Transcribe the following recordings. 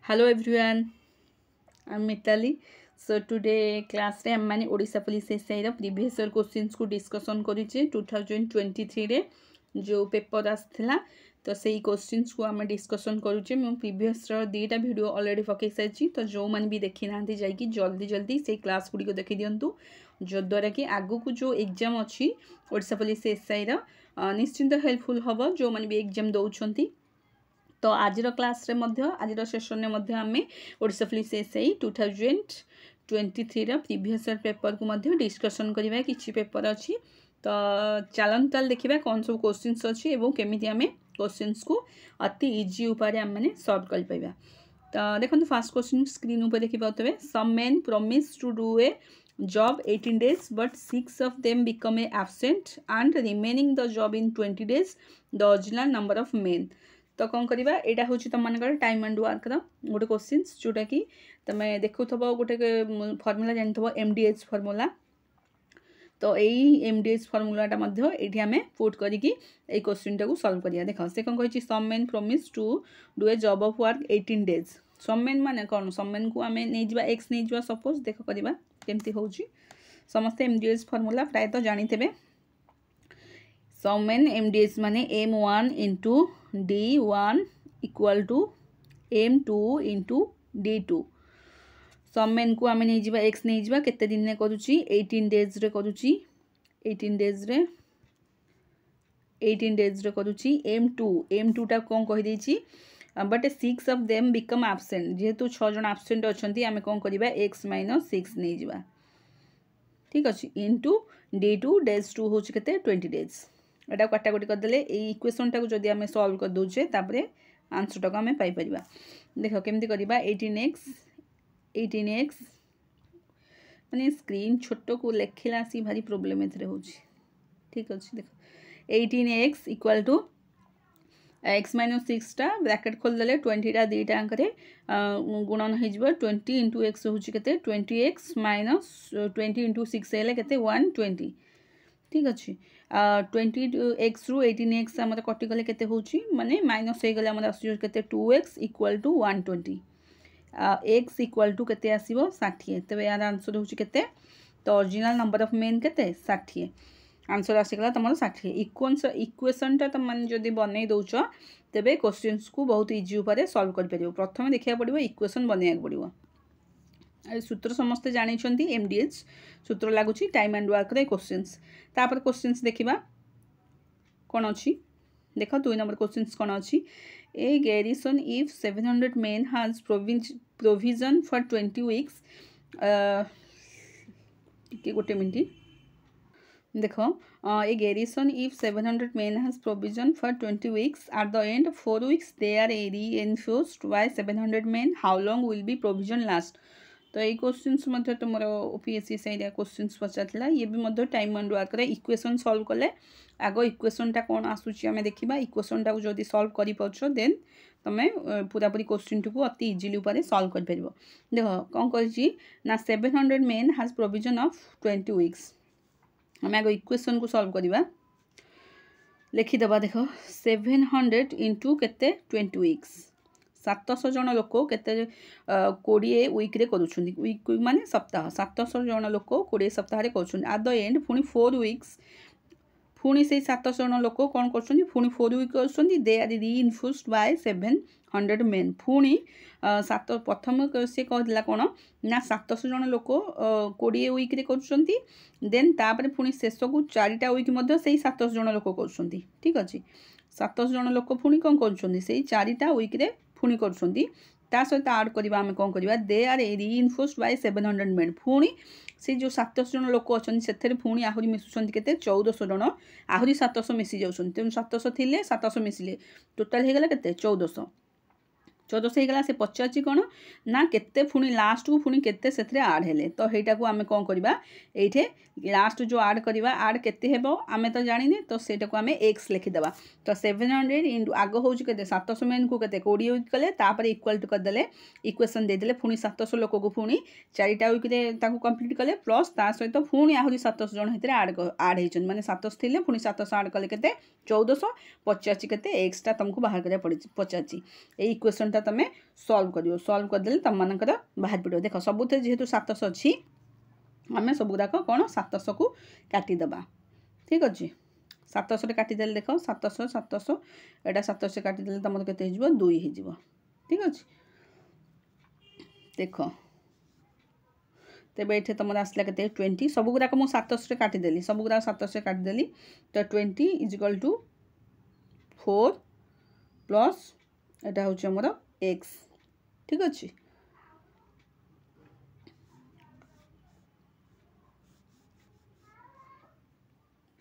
Hello everyone, I'm Mitali. So today class रे हम Odisha police SI रा प्रीवियस ईयर क्वेश्चंस को डिस्कशन करिचे 2023 रे जो पेपर आसथिला तो सेही क्वेश्चंस को हम डिस्कशन करूचे मैं प्रीवियस रो दीटा वीडियो ऑलरेडी पके साइची तो जो मन भी देखि नांती जाई कि जल्दी जल्दी से क्लास गुडी को देखि दियंतु जो द्वारा कि आगु को जो एग्जाम अछि ओडिशा पुलिस एसआई रा निश्चिंत हेल्पफुल हबो जो मन भी एग्जाम दउछंती। तो आज क्लास रे मध्य आज सेशन में आम ओडिशा पुलिस एसआई 2023 रा प्रीवियस ईयर पेपर को मध्य डिस्कशन करबा किछि पेपर अछि। तो चलन देखिबा कौन सब क्वेश्चंस अछि एवं केमिति आमे क्वेश्चंस को अति इजी उपाय आम माने सॉल्व कर पाइबा। तो देखो फर्स्ट क्वेश्चन स्क्रीन ऊपर देखि पाउतबे some men promise to do a job 18 days but 6 of them become absent and remaining the job in 20 days the original number of men। तो कौन करवा यहाँ हूँ तुम मानकर टाइम एंड वर्क गोटे क्वेश्चन जोटा कि तुम देखु गोटे फर्मूला जानी एमडीएच फर्मूला। तो यही एमडीएच फर्मूलाटा ये आम पुट करके क्वेश्चन टाक सल्व करिया। देख से कौन कही some men promise to do a job of work 18 days। Some men माने कौन सम मेन को आम नहीं एक्स नहीं सपोज देख करवा केमती हूँ समस्ते एमडीएच फर्मूला प्राय तो जानी। सम मेन एमडीएच माने m1 into d1 equal to m2 into d2। Some men को आम नहीं एक्स नहीं केते दिन में करुच्ची 18 days रे करुच्ची 18 days रे करुच्ची m2 टा कौन कही देछि but 6 of them become absent जेहेतु 6 जन एब्सेंट अछंती आमे कौन करबा x - 6 नहीं जिबा ठीक अछि इंटू d2 days 2 होछि केते 20 days। एटा काटाकुटी कर देले ए इक्वेशन टाको जदी हमें सॉल्व कर दोचे तापरे आंसर टाको हमें पाई परिबा। देखो केमती करबा 18x माने स्क्रीन छोटो को लेखिला सी भारी प्रॉब्लम एथरे होछि ठीक अछि। देखो 18x इक्वल टू x - 6 टा ब्रैकेट खोल देले 20 टा दीटा अंकरे गुणन हो जिवो 20 इंटू x होछि केते 20x माइनस 20 इंटू 6 हेले केते 120 ठीक अच्छे। 20x रु 18x आम कटिगले केते होछि माने माइनस हो गले आम आसु केते 2x equal to 120 x equal to केते आसीबो 60। तबे यार आंसर होछि केते तो ओरिजिनल नंबर ऑफ मेन केते 60 आंसर आसीगला तुम 60। इक्वेशन टा तुम माने जदी बनै दोछ तबे क्वेश्चंस को बहुत इजी ऊपर सॉल्व कर परिबो। प्रथम देखिया पड़िबो इक्वेशन बनेया पड़िबो सूत्र समस्ते जानी एमडीएच सूत्र लगुच टाइम एंड वर्क रे क्वेश्चंस। तापर क्वेश्चंस देखिबा कौन अच्छी देख 2 नंबर क्वेश्चंस कौन अच्छी a garrison if 700 men has provision for 20 weeks गोटे मिनट देख a garrison if 700 men has provision for 20 weeks at the end 4 weeks they are reinforced by 700 men how long will be provision last। तो ये questions मध्य तुमर OPSC side questions पचारला ये भी time and work रे equation solve कले आग equation टा कौन आसुची आमे देखिबा इक्वेशन टा को जदी सॉल्व करि पछो देन तमे पूरा पूरी क्वेश्चन टू को अति इजीली ऊपर सॉल्व कर परबो। देखो कौन कहिची ना 700 men has provision of 20 weeks आमे आग इक्वेशन को सॉल्व करिबा लिखि दबा। देखो 700 इंटू केते 20 weeks 700 जन लोक केते 20 वीक रे करूछुंदी वीक माने सप्ताह 700 जन लोक 20 सप्ताह रे करूछुंदी एट द एंड पुनी 4 वीक्स पुनी से 700 जन लोक कोन करछुंदी पुनी 4 वीक करछुंदी they are reinforced by 700 men पुनी 7 प्रथम से कहला कोन ना 700 जन लोक 20 वीक रे करछुंदी देन तापर पुनी शेष को 4टा वीक मध्ये सेही 700 जन लोक करछुंदी ठीक अछि 700 जन लोक पुनी कोन करछुंदी सेही 4टा वीक रे पुणी करुँच ता सहित आड करवा आम कौन करवा दे आर रीइन्फोर्स्ड बाय 700 men पुणी से जो 700 जन लोक अच्छा से पुणी आहरी मिसुंट के 1400 जन आहरी 700 मिसी जाऊँ तेणु 700 थे 700 मिसिले टोटाल हो गला के 1400 होगा से पचार कौन ना केते पुणी लास्ट को पुणी केते से आड हेले तो हेटा को आमे कौन करवा ये लास्ट जो आड करवा आड केते हेबो आमे तो जानिने तो सेटा को आमे x लिखिदेबा। तो 700 इंटू आग हो 700 मेन को केते 20 वीक कले तापर इक्वल टू कर देले इक्वेशन दे देले पुणी 700 लोक को पुणी 4टा वीक रे ताको कंप्लीट कले प्लस ता सहित पुणी आहरी 700 जन हेतरे आड हेचन माने 700 थिले पुणी 700 आड कले केते 1400 85 केते x टा तुमको बाहर करिया पड़ी 85 ए इक्वेशन टा तुम सॉल्व कर सॉल्व करदे तुम मानकर बाहर पड़ो देख सबुथ जेहेतु 700 अच्छी आम सब गुड़ाक कौन 700 को काटिदेबा ठीक अच्छे 700 काटिदेले देख 700 700 एटा 700 काटिदेले तुम के 2 हो ठीक अच्छे देख तेज ये तुम आसला के 20 सब गुड़ाक मुझे 700 काटिदेली सब गुड़ाक 700 काटिदेली तो 20 इजिकल टू 4 प्लस एटा हूँ आमर एक्स ठीक अच्छे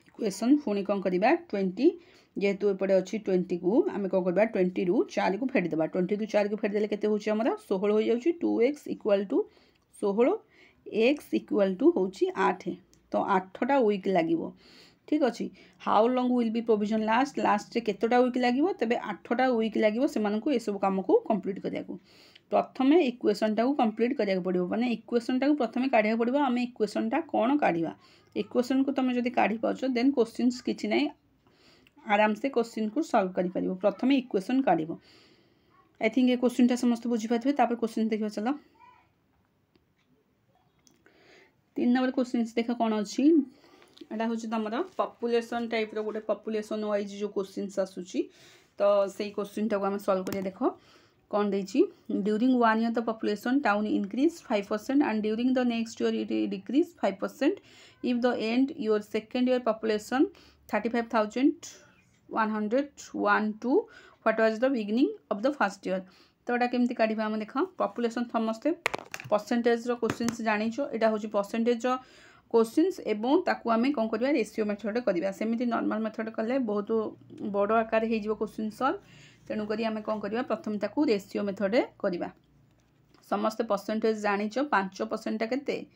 इक्वेशन पुणी कौन करवा 20 जेहेतु एपटे अच्छी 20 को आम कौन करवा 20 रु 4 को फेरीदेवा 20 रु 4 को फेरीदेले केते होची हमर 16 हो जाउची 2x equal to 16 x equal to होची 8 तो 8टा वीक लागिवो ठीक अच्छे how long will be provision last last रे केतोटा वीक लागिवो तबे 8टा वीक लागिवो से मानकु ए सब काम को कंप्लीट करिया को प्रथमे इक्वेशन टा को कंप्लीट करिया पड़िबो माने इक्वेशन टा को प्रथमे काढिया पड़िबो आमे इक्वेशन टा कोन काढिबा इक्वेशन को तुम जदि काढी पाउछ देन क्वेश्चंस किछि नै आराम से क्वेश्चन को सॉल्व करि परिबो प्रथमे इक्वेशन काढिबो आई थिंक ए क्वेश्चन टा समस्त बुझी पाथबे तापर क्वेश्चन देखिबो चलो 3 नंबर क्वेश्चन देखा कोन अछि एटा होछि तमरा पॉपुलेशन टाइप रो गोटे पॉपुलेशन वाइज जो क्वेश्चंस आसुची तो सेही क्वेश्चन टा को हम सॉल्व करिया देखो कौन देछि during 1 year the population town increase 5% and during the next year it decrease 5% if the end your second year population 35,101 to what was the beginning of the first year तो एटा केमती काढिबा हम देखा पॉपुलेशन समस्ते परसेंटेज रो questions जानिछो एटा होछि percentage रो questions एवं ताकू आमे कोन करबा रेशियो मेथड करबा सेमिति नॉर्मल मेथड करले बहुत बड़ आकार हे जिवो क्वेश्चन सॉल्व तेणु करी आमे कोन करबा प्रथम ताकू रेशियो मेथड करबा समस्त परसेंटेज जानिछो 5% केते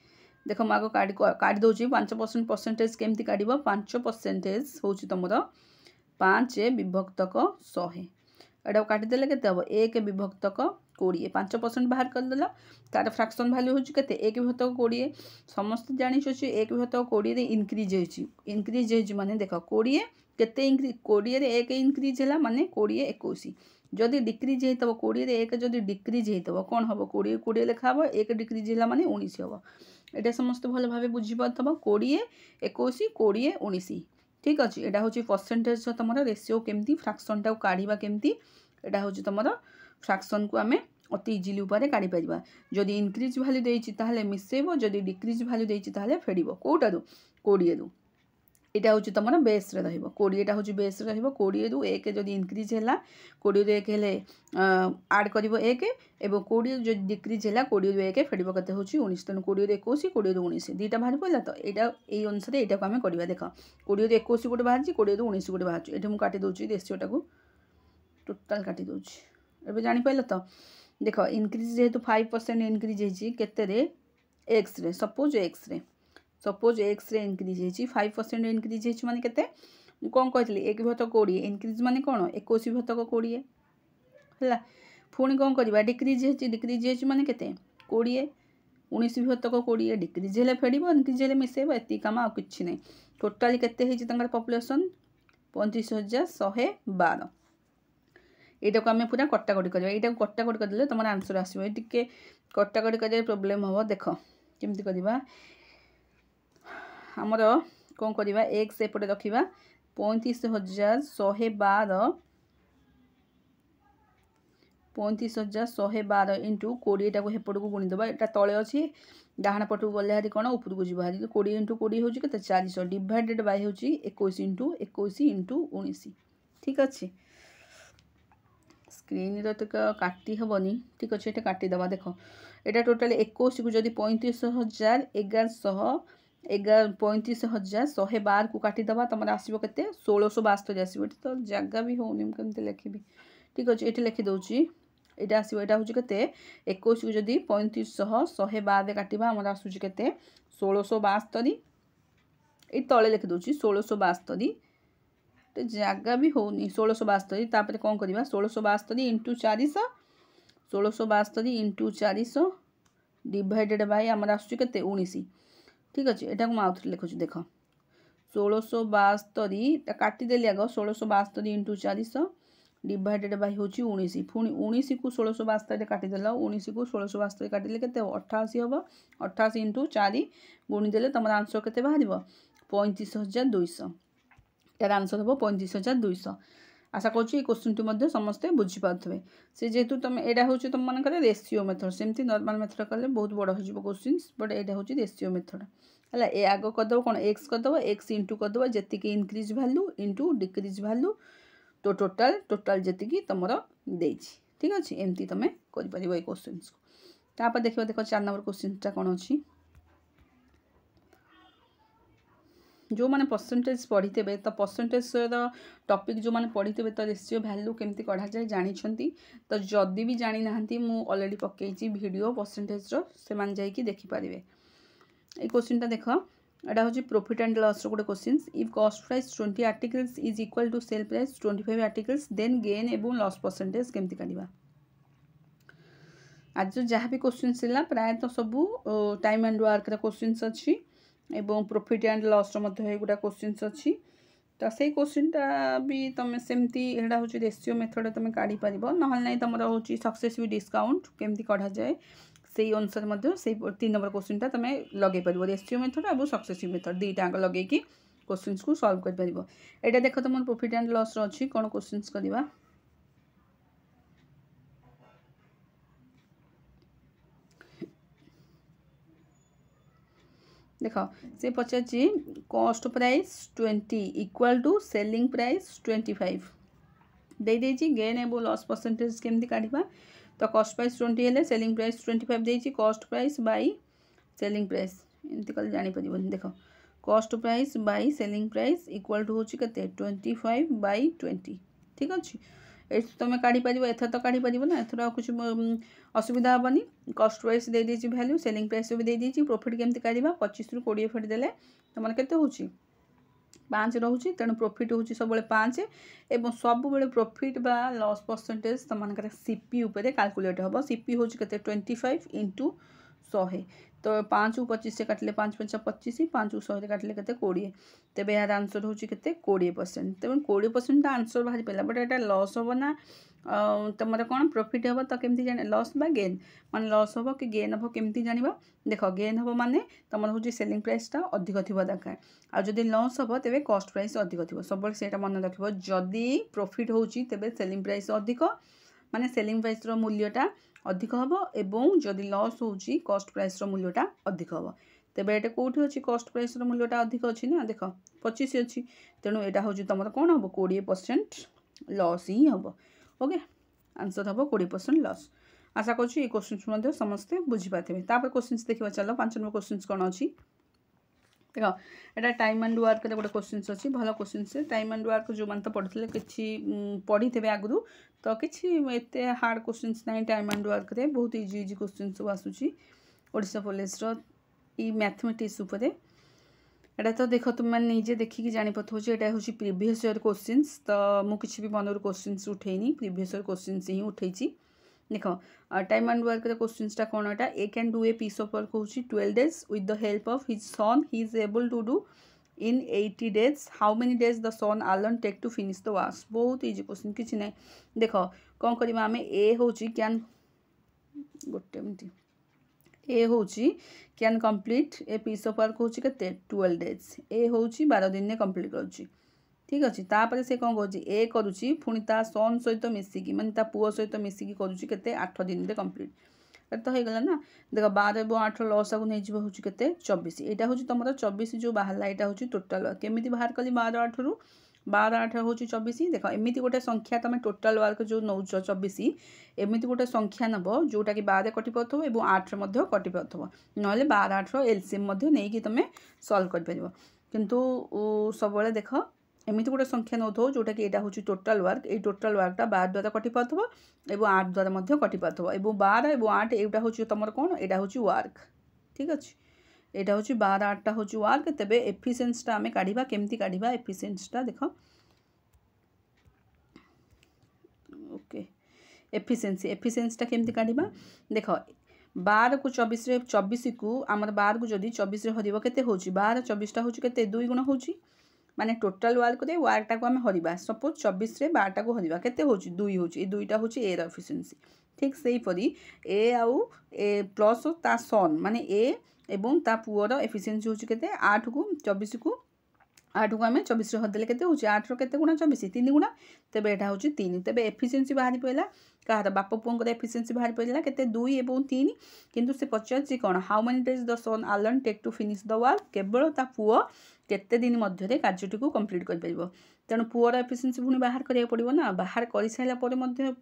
देखो मागो काट दोची 5% परसेंटेज केमती काढिबो 5% होची तमरो 5 विभक्तक 100 एटा काटी देले केते हबो 1 विभक्तक 20 5% बाहर कर देला तार फ्रैक्शन वैल्यू होची केते 1 विभक्तक 20 समस्त जानिछो 1 विभक्तक 20 रे इंक्रीज हेची माने देखो 20 केते इंक्रीज 20 रे 1 इंक्रीज हैला माने 20 21 जदि डिक्रीज हेतबो 20 रे 1 जदि डिक्रीज हेतबो कोन हबो 20 20 लिखा हबो 1 डिक्रीज हैला माने 19 हबो एटा समस्त भल भाबे बुझी पाथबो 20 21 20 19 ठीक अछि एटा होची परसेंटेज जो तमरा रेशियो केमती फ्रैक्शन टा काढीबा केमती एटा होची तमरा फ्रैक्शन को आमे अति इजीली ऊपर काढी परिबा जदि इंक्रीज वैल्यू देइछि ताहले मिसेबो जदि डिक्रीज वैल्यू देइछि ताहले फेडिबो कोटा दु 20 दु एटा होची तमरा बेस रे रहइबो 20 एटा होची बेस रे रहइबो 20 दु 1 जदि इंक्रीज हैला 20 रे 1 हेले ऐड करिवो 1 एबो 20 जदि डिक्रीज हैला 20 रे 1 फेडिबो कते होची 19 तन 20 रे 21 20 रे 19 दीटा बाहर पइला तो एटा एई अनुसार एटा को हमें करबा देखो 20 रे 21 गोटे बाहरची 20 रे 19 गोटे बाहरची एठी मु काटी दोची रेशियो टाको टोटल काटी दोची एबे जानि पइला तो देखो इंक्रीज जेहेतु 5% इंक्रीज हेची केते रे x रे सपोज x रे इंक्रीज हेची 5% इंक्रीज हेची माने केते कोन कहतली 1 विभक्तक 20 इंक्रीज माने कोन 21 विभक्तक 20 हला पुणी कोन करबा डिक्रीज हेची माने केते 20 19 विभक्तक 20 डिक्रीज हेले फेडिबो इंक्रीज हेले मिसेबो एति काम आ किछि नै टोटली केते हेची तंगर पॉपुलेशन 35,112 एटा को हमें पूरा कट्टाकटी करबा एटा को कट्टाकटी कर देले तमरा आंसर आसीबो टिके कट्टाकटी करे प्रॉब्लम हो देखो केमती करबा हमर कोन करबा x एपटे रखिबा 35,112 इंटू 20 टा को हेपट को गुणी देबा एटा तळे अछि डाहाण पटु गले हारी कोन ऊपर को जिबा हारी 20 इंटू 20 होची केते 400 डिवाइडेड बाय होची 21 इंटू 19 ठीक अछि स्क्रीन रो तक काटी हबनी ठीक अछि एटा काटी दबा देखो एटा टोटल 21 को जदी 35,112 को काटी दबा तमरा आसीबो केते 1672 आसीबो तो जगह भी होनी केमते लिखिबी ठीक अछि एटा लिखि दोची एटा आसीबो एटा होची केते 21 को जदी 35,112 काटिबा हमरा आसुची केते 1672 ए तळे लिखि दोची 1672 तो जगह भी होनी 1672 तापर कोन करबा 1672 इंटू 400 1672 इंटू 400 डिवाइडेड बाय हमरा आसुची केते 19 ठीक अछि एटा को माउथ लिखुची देखो 1672 ता काटी देली आगो 1672 इंटू 400 डिवाइडेड बाय हूँ 19 पुणी 19 को 1672 काटिदेल 19 को 1672 काटिले के 88 हम 88 इंटू 4 गुणीदे तुम आंसर के बाहर 35,200 यार आंसर हम 35,200। आशा करुँच क्वेश्चन टी समस्ते बुझीपे से जेहेतु तुम यहाँ हूँ तुम मान रेसीओ मेथड सेमती नॉर्मल मेथड कले बहुत बड़ हो क्वेश्चन बट यहाँ हूँ रेसीओ मेथड है ए आग करदेव कौन एक्स करदेव एक्स इंटू करदेव जी increase value into decrease value तो टोटाल जी तुम देती ठीक अच्छे एमती तुम कर क्वेश्चन को देखो देख 4 नंबर क्वेश्चनटा कौन अच्छी जो मैंने परसेंटेज पढ़ी थे तो परसेंटेज टॉपिक जो मैंने पढ़ी थे तो रेशियो वैल्यू केमती कढ़ा जाए जानी तो जदि भी जानी ना मु ऑलरेडी पकई वीडियो परसेंटेज से जाकि देखिपारे। ये क्वेश्चन देख यहाँ हूँ प्रॉफिट एंड लॉस गोटे question if cost price 20 articles is equal to sell price 25 articles then gain एवं लॉस परसेंटेज केमती काढ़ा। आज जहाँ भी क्वेश्चन है प्रायतः सबू टाइम एंड वर्क क्वेश्चन अच्छी एवं प्रॉफिट एंड लॉस गुड़ा क्वेश्चन अच्छी तो से क्वेश्चनटा भी तुम सेमती यहाँ हूँ रेशियो मेथड तुम काढ़ी पार ना ना तुम हूँ सक्सेसिव डिस्काउंट केमती कढ़ा जाए से अनुसार से 3 नंबर क्वेश्चनटा तुम लगे पार रेशियो मेथड और सक्सेसिव मेथड दुईटा लगे क्वेश्चन को सॉल्व कर पार। यहाँ देख तुम प्रॉफिट एंड लॉस अच्छी कौन क्वेश्चन करवा देख से पचार cost price 20 equal to selling price 25 the gain एवं लॉस परसेंटेज केमती काढ़ा तो कॉस्ट प्राइस 20 है सेलिंग प्राइस 25 देती cost price by selling price एमती कल जापर देख cost price by selling price equal to हूँ के 25 बाय 20 ठीक अच्छे ये तुम काढ़ी पार एथर तो काढ़ी पार ना एथर कुछ असुविधा हेनी कॉस्ट प्राइस दे देती वैल्यू सेलिंग प्राइस भी दे देती प्रॉफिट केमती काढ़ा 25 रू 20 फेट देले तुम के 5 रोचे तेणु प्रॉफिट हूँ सब 5 एवं सब प्रॉफिट बा लॉस परसेंटेज तुम सीपी उपर कैलकुलेट हम सीपी हूँ के 25 इंटू 100 तो 5 को 25 से काटिले 5 5 25 5 को 100 काटिले के 20 तेज यार आंसर हूँ के 20% तेज 20% आंसर बाहरी पाला बट यहाँ लॉस हम ना तुम कौन प्रॉफिट हम तो केमती जान लॉस बा गेन मान लॉस हम कि गेन हम केमती जाना देख गेन हम माने तुम हूँ सेलिंग प्राइसटा अधिक थी दरकार आदि लॉस हम तेज कॉस्ट प्राइस अधिक थी सब से मन रख जदि प्रॉफिट हूँ तेज सेलिंग प्राइस अधिक माने सेलिंग प्राइस मूल्यटा अधिक हम एवं जदि लॉस हूँ कॉस्ट प्राइस मूल्यटा अधिक हम तेरे ये कौटी अच्छी कॉस्ट प्राइस मूल्यटा अधिक अच्छी ना देख 25 अच्छी तेणु यहाँ हूँ तुम कौन हम 20% लॉस ही हम ओके आंसर हम 20% लॉस। आशा करुँच ये क्वेश्चन समस्ते बुझीपारे क्वेश्चन देखा चलो 5 नंबर क्वेश्चन कौन अच्छी देख यहाँ टाइम एंड वर्क गोटे क्वेश्चन अच्छी भल क्वेश्चन से टाइम एंड वर्क जो मैंने तो पढ़ी कि पढ़ी थे आगु तो किसी हार्ड क्वेश्चन ना टाइम एंड वर्क बहुत इजी इजी क्वेश्चन सब आसूसी ओडिशा पुलिस मैथमेटिक्स उपरे यहाँ तो देख तुम मैंने निजे देखिए जापर यहाँ हूँ प्रीवियस ईयर क्वेश्चन तो मुझे भी मनर क्वेश्चन उठेनी प्रीवियस ईयर क्वेश्चन ही उठे देख टाइम एंड वर्क क्वेश्चनटा कौन यहाँ A can do a piece of work हूँ 12 days with the help of his son he is able to do in 80 days how many days the son alone take to finish the work बहुत easy question किसी ना देख कौन करवा आम ए हूँ can गोटे मिनट ए हूँ can complete a piece of work हूँ के 12 days ए हूँ 12 दिन में कम्प्लीट करुँची ठीक अच्छे तापर से कौन करुँच ए करुँची पुणी ता सन सहित मिसिकी माने ता पुओ सहित मिसिकी करुँची के 8 दिन में कम्प्लीट तो हो गला ना देख 12 और 8 लस आगे नहीं हूँ के 24 यहाँ हूँ तुम 24 जो बाहर यहाँ हूँ टोटाल वर्क केमी बाहर कली 12 8 रु 12 8 हूँ 24 देख एमती गोटे संख्या तुम टोटाल वर्क जो नौ 24 एमती गोटे संख्या नब जोटा कि 12 कटि पार और 8 कटि पार ना 12 8 एलसीएम नहीं तुम सल्व कर किंतु सब देख एमती गोटे संख्या नौ जोटा कि यहाँ हूँ टोटाल वर्क ये टोटाल वर्कटा 12 द्वारा कटि पार और 8 द्वारा कटि पार और 12 और 8 यहाँ हूँ तुम कौन यहाँ हूँ वर्क ठीक अच्छे यहाँ हूँ 12 8 हूँ वर्क तेज एफिशिएंसीटा आम काढ़ा केमती काढ़ा एफिशिएंसीटा देख ओके एफिशिएंसीटा केमती काढ़ा देख 12 को 24 24 को आम 12 को जदि 24 हर के 12 24 हूँ के 2 गुण हूँ माने टोटल वर्क रे वर्कटा को आम हरिबा सपोज 24 रे 12 को हरिबा केते होची 2 होची ए दुईटा होची ए रो एफिशिएंसी ठीक सेही परी ए आउ ए प्लस ता सन माने ए एवं ता पुअर एफिशिएंसी होची केते 8 को 24 को 8 को आम 24 हदेले केते होची 8 रो केते गुणा 24 3 गुणा तेबे एटा होची 3 तेबे एफिशिएंसी बाहरी पइला कहार बाप पुओंकर एफिशिएंसी बाहरी पइला केते 2 एवं 3 किंतु से पचारची कोन how many days the son alone take to finish the work केवल ता पुओ केते दिन मध्य कार्यटी को कंप्लीट कर परिबो तेणु पुअर एफिशिएंसी पुनी बाहर करिया पड़िबो ना बाहर करि साइला परे मध्य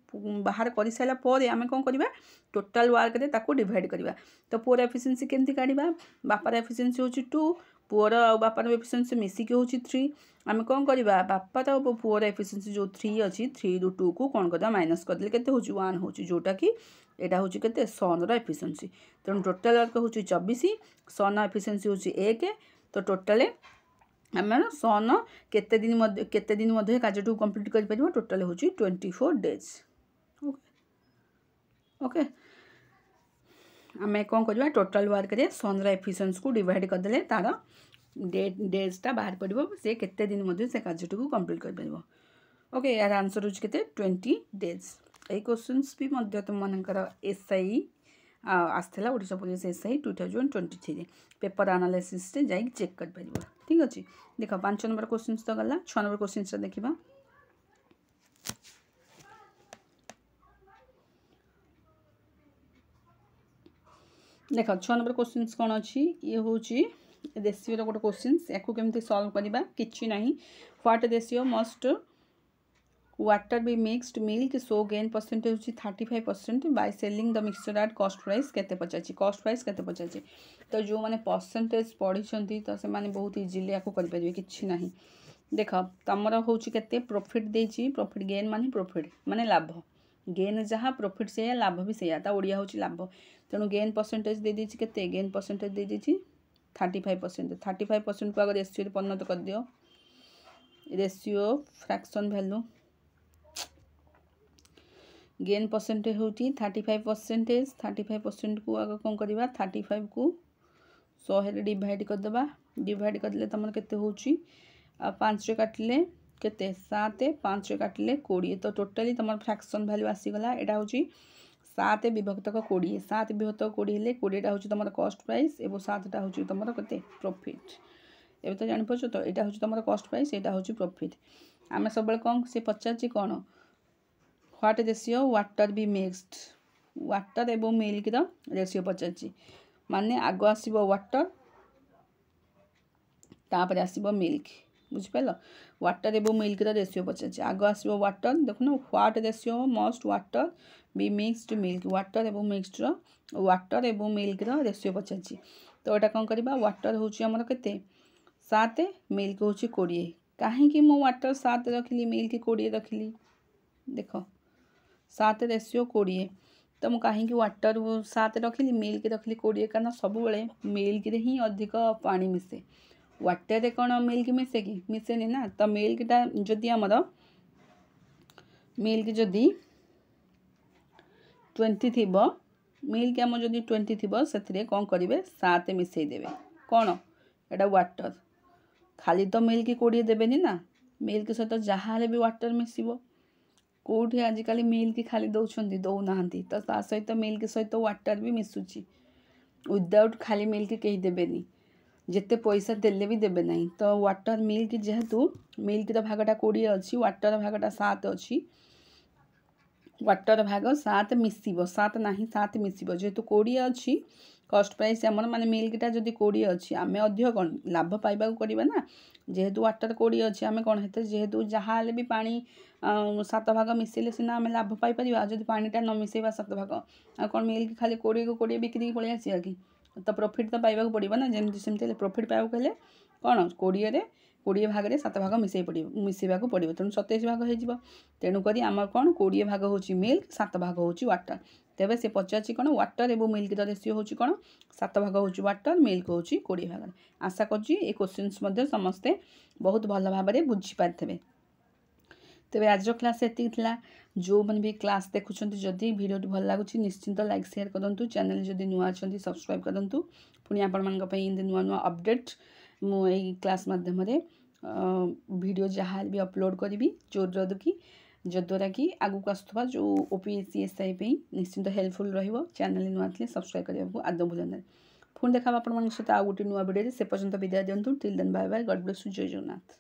बाहर करि साइला परे आमे कोन करबा टोटल वर्क रे ताको डिवाइड करबा तो पुअर एफिशिएंसी केमति काढिबा बापार एफिशिएंसी होची 2 पुअर आ बापार एफिशिएंसी मिसिकी होची 3 आमे कोन करबा बापार और पुअर एफिशिएंसी जो 3 अछि 3 रु 2 को कोन करदा माइनस कर देले केते होची 1 होची जोटा की एटा होची केते सन रो एफिशिएंसी तेणु टोटल वर्क होची 24 सन एफिशिएंसी होची 1 तो टोटल आम सन केते दिन मध्य कार्यटी कंप्लीट कर परिबो टोटल होची 24 डेज ओके आम कौन करवा टोटल वर्क रे सन एफिशिएंसी को डिवाइड कर देले तार डेजटा बाहर पड़ो से केते दिन मध्य से कार्यटी को कंप्लीट कर परिबो ओके यार आंसर होची केते 20 डेज ए क्वेश्चंस भी मध्य तुम मानकर एसआई आसला Odisha police SI 2023 paper analysis से जाई चेक कर परिबो ठीक अछि देखो 5 नंबर क्वेश्चन तो गला 6 नंबर क्वेश्चन देखिबा देखो 6 नंबर क्वेश्चन कौन अच्छी ये हूँ रेशियो गोटे क्वेश्चन या केमती सॉल्व करवा कि नहीं what ratio must water be mixed milk so gain percentage 35% by selling the mixture at cost price केते पचाची कॉस्ट प्राइस केते पचाची तो जो माने परसेंटेज पढ़ी तो से माने बहुत इजीली या कर परिबे किछि नहीं देख तमर होची केते प्रॉफिट देची प्रॉफिट गेन माने लाभ गेन जहाँ प्रॉफिट से लाभ भी से ओडिया होची लाभ तेणु गेन परसेंटेज दे दीची केते गेन परसेंटेज दे दीची 35% को अगर रेशियो रे परिणत कर दियो ratio fraction value gain percentage होती 35% को आगे कौन करवा 35 को 100 रे डिवाइड कर देबा डिवाइड कर देले तमर केते होची 5 रे काटले केते 7 5 रे काटले 20 तो टोटली तमर फ्रैक्शन वैल्यू आसी गला एटा होची 7 विभक्त 20 7 विभक्त 20 हेले 20 टा होची तमर कॉस्ट प्राइस एवं 7 टा होची तमर केते प्रॉफिट एबे तो जानि पछो तो एटा होची तमर कॉस्ट प्राइस एटा होची प्रॉफिट आमे सबल कोन से पचाची कोन what ratio water be mixed water एवं मिल्क रो रेशियो पचाची माने आगो आसीबो वाटर तापर आसीबो मिल्क बुझ पालो वाटर एवं मिल्क रो रेशियो पचाची आगो आसीबो वाटर देखुनो what ratio must water be mixed milk water एवं मिक्सड रो वाटर एवं मिल्क रो रेशियो पचाची तो एटा कोन करबा वाटर होची हमर केते 7 मिल्क होची 20 काहे कि मो वाटर 7 रखली मिल्क 20 रखली देखो 7 रेशियो 20 तो मुझे कहीं वाटर 7 रखिली मिल्क रखिली 20 कारण सब बेले मिल्क रे ही अधिक पानी मिसे वाटर रे कौन मिल्क मिसे कि मिसेनी ना तो मिल्कटा जदि आमर मिल्क जदि 20 थी मिल्क आम जदि 20 थी से कौन करेंगे 7 मिसई देवे कौन एटा वाटर खाली तो मिल्क 20 देवेनि ना मिल्क सहित जहाँ भी वाटर मिसब कौटी आजिकल मिल्क खाली दौरान दौना तो ता सहित मिल्क सहित वाटर भी मिसुची विदाउट खाली मिल्क कहीं देवेनि जिते पैसा देले भी देवे ना तो वाटर मिल्क जेहेतु मिल्क भागटा 20 अच्छी वाटर भागटा 7 अच्छी वाटर भाग 7 मिसब 7 ना 7 मिसब जेहेतु 20 अच्छी कॉस्ट प्राइस आमर माने मिल्कटा जदि 20 अच्छी आम अधिक कौन लाभ पाइबा करवा ना जेहेतु वाटर 20 अच्छी आम कौन हेते जेहेतु जहाँ भी पानी 7 भाग मिसेले सीना आम लाभ पाइपर जब पानीटा न मिसेबा 7 भाग आ कौन मिल्क खाली 20 को 20 बिक्री पलि आसिया कि तो प्रॉफिट तो पाइबा पड़ो ना जमी सेमती प्रॉफिट पाइबा कले कौन 20 भाग में 7 भाग मिसई पड़ो मिसेबा पड़ो तेणु 27 भाग हो तेणुक आम कौन 20 भाग हूँ मिल्क 7 भाग हूँ वाटर तेबे से पचार कौन वाटर एवं मिल्क रेशियो हूँ कौन 7 भाग हूँ वाटर मिल्क हूँ 20 भाग आशा कर क्वेश्चन समस्ते बहुत भल भाव में बुझीपारे तेरे आज क्लास एति जो मैंने भी क्लास देखुं जदि वीडियो भल लगुच निश्चिंत लाइक शेयर करूँ चैनल जदि नुआ अच्छा सब्सक्राइब करूँ पुणी आपण नुआ नुआ अपडेट मुझे क्लास माध्यम भिडियो जहाँ भी अपलोड करी जो कि जद्वारा कि आगू आसुवा जो OPSC SI निश्चिंत हेल्पफुल रहिबो। चैनल नुआ थे सब्सक्राइब करने को आदौ भूलना। पुणी देखा आपण सहित आउ गोटे नुआ भिडियो से पर्यंत विदाय दिंतु। Till then bye bye. God bless you. जय जगन्नाथ।